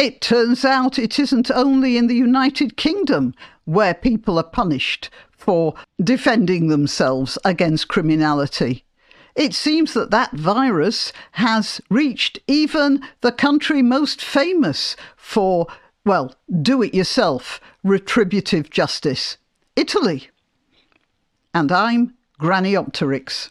It turns out it isn't only in the United Kingdom where people are punished for defending themselves against criminality. It seems that that virus has reached even the country most famous for, well, do-it-yourself retributive justice, Italy. And I'm Graniopteryx.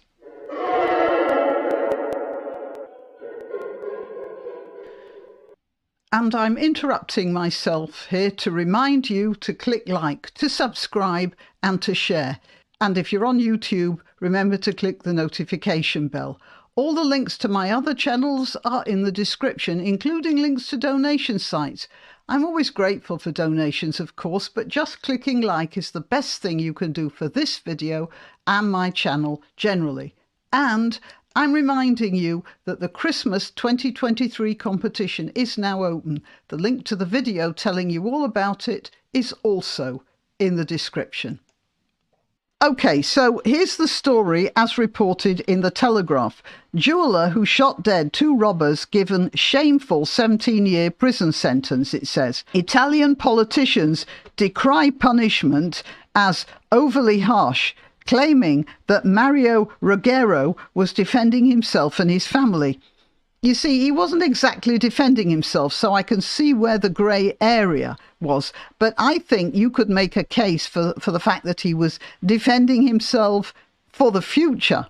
And I'm interrupting myself here to remind you to click like, to subscribe and to share. And if you're on YouTube, remember to click the notification bell. All the links to my other channels are in the description, including links to donation sites. I'm always grateful for donations, of course, but just clicking like is the best thing you can do for this video and my channel generally. And I'm reminding you that the Christmas 2023 competition is now open. The link to the video telling you all about it is also in the description. OK, so here's the story as reported in the Telegraph. Jeweller who shot dead 2 robbers given shameful 17-year prison sentence, it says. Italian politicians decry punishment as overly harsh, claiming that Mario Ruggiero was defending himself and his family. You see, he wasn't exactly defending himself, so I can see where the grey area was. But I think you could make a case for the fact that he was defending himself for the future.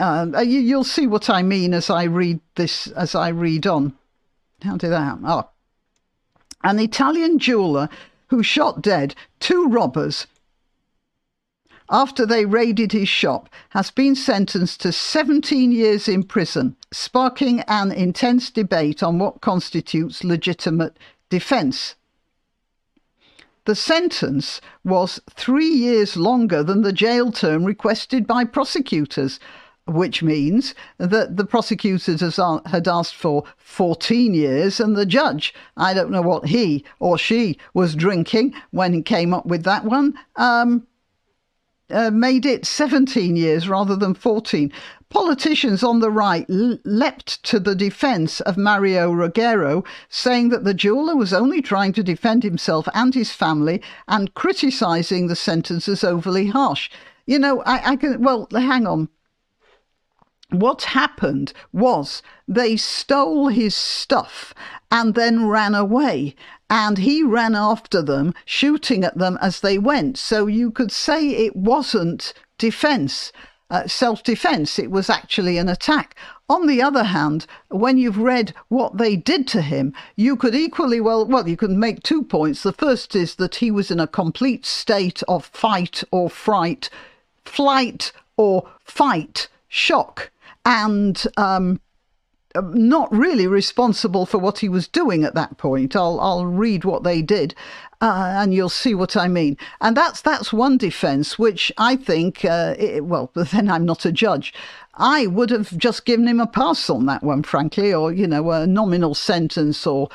You'll see what I mean as I read this, as I read on. How did that happen? Oh. An Italian jeweller who shot dead 2 robbers after they raided his shop has been sentenced to 17 years in prison, sparking an intense debate on what constitutes legitimate defence. The sentence was 3 years longer than the jail term requested by prosecutors, which means that the prosecutors had asked for 14 years and the judge, I don't know what he or she was drinking when he came up with that one, made it 17 years rather than 14. Politicians on the right leapt to the defence of Mario Ruggiero, saying that the jeweller was only trying to defend himself and his family and criticising the sentence as overly harsh. You know, I can, well, hang on. What happened was they stole his stuff and then ran away, and he ran after them, shooting at them as they went. So you could say it wasn't defence, self-defence. It was actually an attack. On the other hand, when you've read what they did to him, you could equally well, you could make 2 points. The first is that he was in a complete state of fight or fright, flight or fight, shock, and not really responsible for what he was doing at that point. I'll read what they did, and you'll see what I mean. And that's one defence, which I think, well, then I'm not a judge. I would have just given him a pass on that one, frankly, or, you know, a nominal sentence or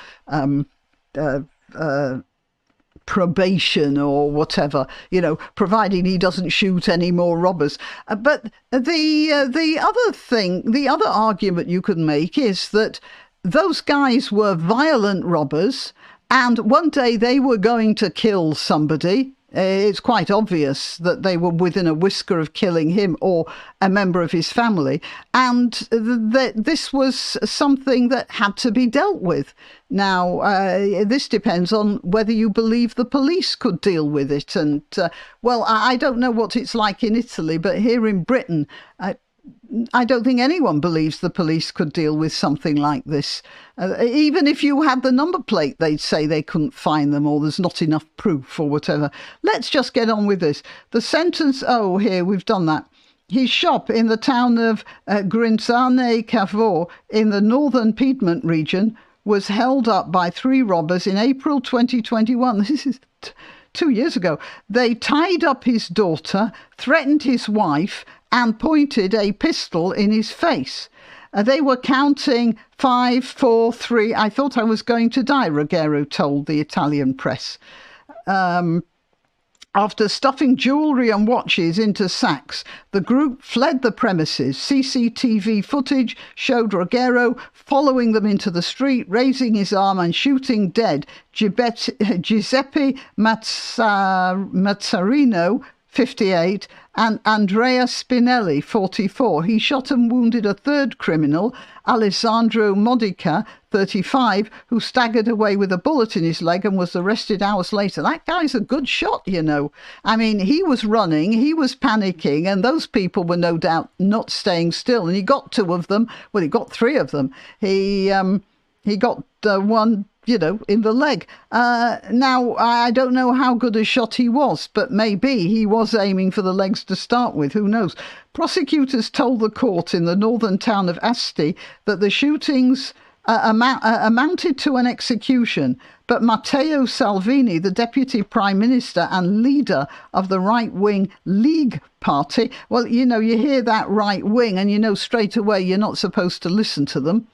probation or whatever, you know, providing he doesn't shoot any more robbers. But the other argument you could make is that those guys were violent robbers and one day they were going to kill somebody. It's quite obvious that they were within a whisker of killing him or a member of his family. And this was something that had to be dealt with. Now, this depends on whether you believe the police could deal with it. And, well, I don't know what it's like in Italy, but here in Britain, I don't think anyone believes the police could deal with something like this. Even if you had the number plate, they'd say they couldn't find them or there's not enough proof or whatever. Let's just get on with this. The sentence, oh, here, we've done that. His shop in the town of Grinzane Cavo in the northern Piedmont region was held up by 3 robbers in April 2021. This is 2 years ago. They tied up his daughter, threatened his wife, and pointed a pistol in his face. They were counting 5, 4, 3. I thought I was going to die, Ruggiero told the Italian press. After stuffing jewellery and watches into sacks, the group fled the premises. CCTV footage showed Ruggiero following them into the street, raising his arm and shooting dead Giuseppe Mazzarino, 58, and Andrea Spinelli, 44. He shot and wounded a third criminal, Alessandro Modica, 35, who staggered away with a bullet in his leg and was arrested hours later. That guy's a good shot, you know. I mean, he was running, he was panicking, and those people were no doubt not staying still. And he got two of them. Well, he got three of them. He got one, you know, in the leg. Now, I don't know how good a shot he was, but maybe he was aiming for the legs to start with. Who knows? Prosecutors told the court in the northern town of Asti that the shootings amounted to an execution, but Matteo Salvini, the deputy prime minister and leader of the right-wing League Party, well, you know, you hear that right wing and you know straight away you're not supposed to listen to them.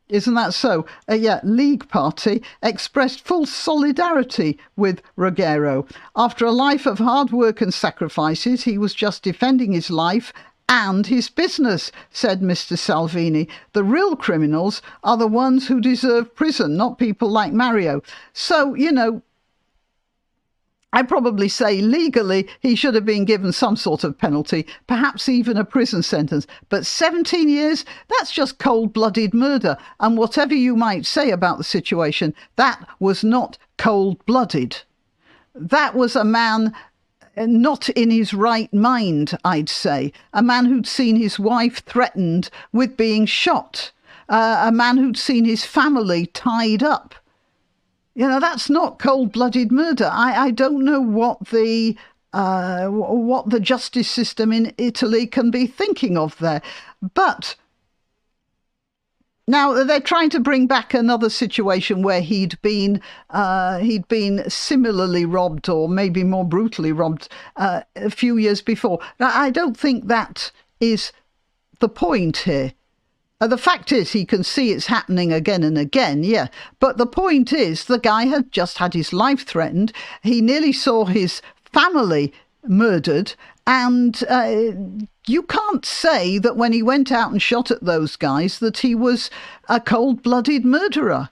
Isn't that so? Yeah, League Party expressed full solidarity with Ruggiero. After a life of hard work and sacrifices, he was just defending his life and his business, said Mr. Salvini. The real criminals are the ones who deserve prison, not people like Mario. So, you know, I'd probably say legally he should have been given some sort of penalty, perhaps even a prison sentence. But 17 years, that's just cold-blooded murder. And whatever you might say about the situation, that was not cold-blooded. That was a man not in his right mind, I'd say. A man who'd seen his wife threatened with being shot. A man who'd seen his family tied up. You know, that's not cold-blooded murder. I don't know what the justice system in Italy can be thinking of there. But now they're trying to bring back another situation where he'd been similarly robbed, or maybe more brutally robbed, a few years before. Now, I don't think that is the point here. The fact is, he can see it's happening again and again, yeah. But the point is, the guy had just had his life threatened. He nearly saw his family murdered. And you can't say that when he went out and shot at those guys that he was a cold-blooded murderer.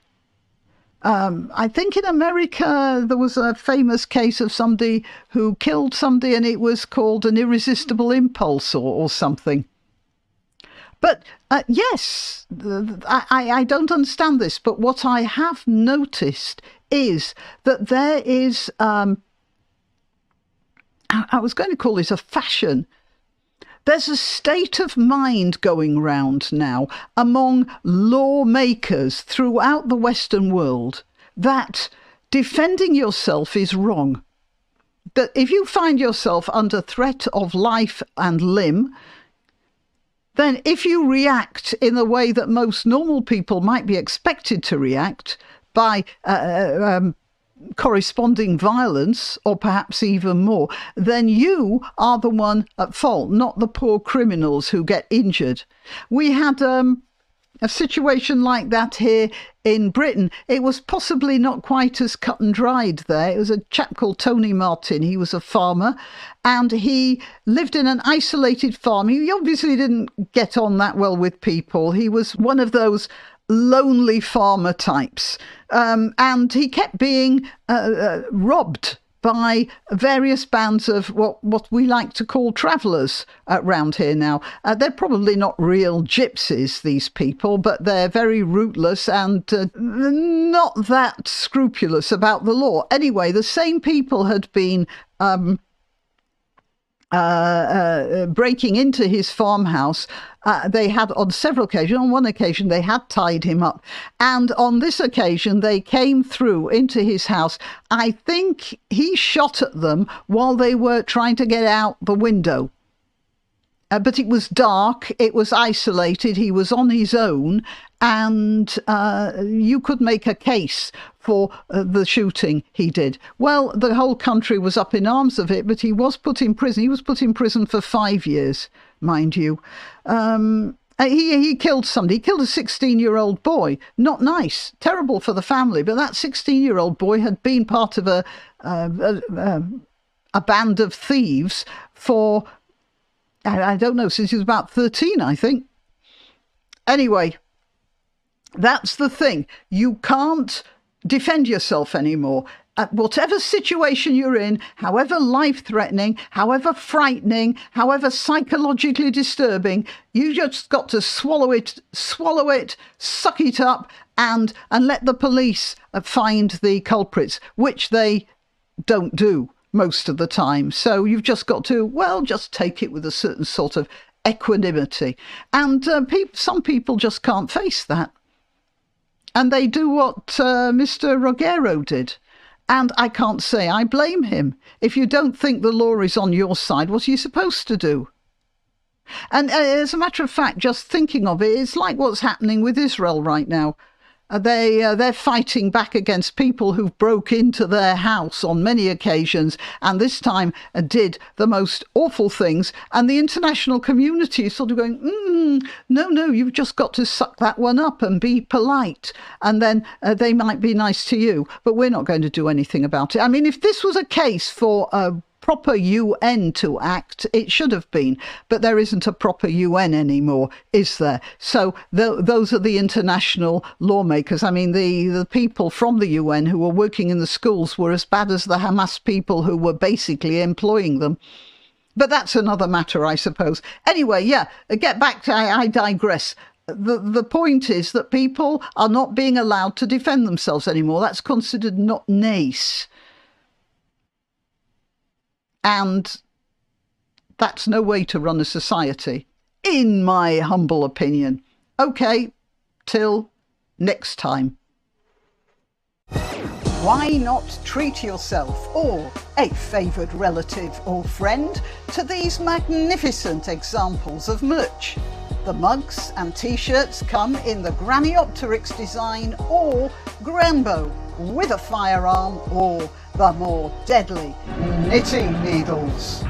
I think in America there was a famous case of somebody who killed somebody and it was called an irresistible impulse or something. But yes, I don't understand this, but what I have noticed is that there is, I was going to call it a fashion. There's a state of mind going round now among lawmakers throughout the Western world that defending yourself is wrong. That if you find yourself under threat of life and limb, then if you react in the way that most normal people might be expected to react by corresponding violence, or perhaps even more, then you are the one at fault, not the poor criminals who get injured. We had a situation like that here in Britain. It was possibly not quite as cut and dried there. It was a chap called Tony Martin. He was a farmer and he lived in an isolated farm. He obviously didn't get on that well with people. He was one of those lonely farmer types. And he kept being robbed by various bands of what we like to call travellers around here now. They're probably not real gypsies, these people, but they're very rootless and not that scrupulous about the law. Anyway, the same people had been breaking into his farmhouse. They had on several occasions. On one occasion, they had tied him up. And on this occasion, they came through into his house. I think he shot at them while they were trying to get out the window. But it was dark, it was isolated, he was on his own, and you could make a case for the shooting he did. Well, the whole country was up in arms of it, but he was put in prison. He was put in prison for 5 years, mind you. He killed somebody. He killed a 16-year-old boy. Not nice. Terrible for the family. But that 16-year-old boy had been part of a band of thieves for, I don't know, since he was about 13, I think. Anyway, that's the thing. You can't defend yourself anymore. At whatever situation you're in, however life-threatening, however frightening, however psychologically disturbing, you just got to swallow it, suck it up, and let the police find the culprits, which they don't do most of the time. So you've just got to, well, just take it with a certain sort of equanimity. And some people just can't face that. And they do what Mr. Rogero did. And I can't say I blame him. If you don't think the law is on your side, what are you supposed to do? And as a matter of fact, just thinking of it, it's like what's happening with Israel right now. They're fighting back against people who broke into their house on many occasions, and this time did the most awful things. And the international community is sort of going, no, you've just got to suck that one up and be polite. And then they might be nice to you, but we're not going to do anything about it. I mean, if this was a case for a proper UN to act, it should have been, but there isn't a proper UN anymore, is there? So those are the international lawmakers. I mean, the people from the UN who were working in the schools were as bad as the Hamas people who were basically employing them. But that's another matter, I suppose. Anyway, yeah, get back to, I digress. The point is that people are not being allowed to defend themselves anymore. That's considered not nice. And that's no way to run a society, in my humble opinion. Okay, till next time. Why not treat yourself or a favoured relative or friend to these magnificent examples of merch? The mugs and t-shirts come in the Graniopteryx design or Grambo with a firearm or the more deadly knitting needles.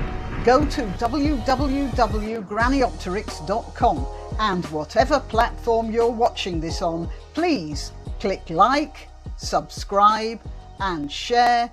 Go to www.graniopteryx.com and whatever platform you're watching this on, please click like, subscribe and share.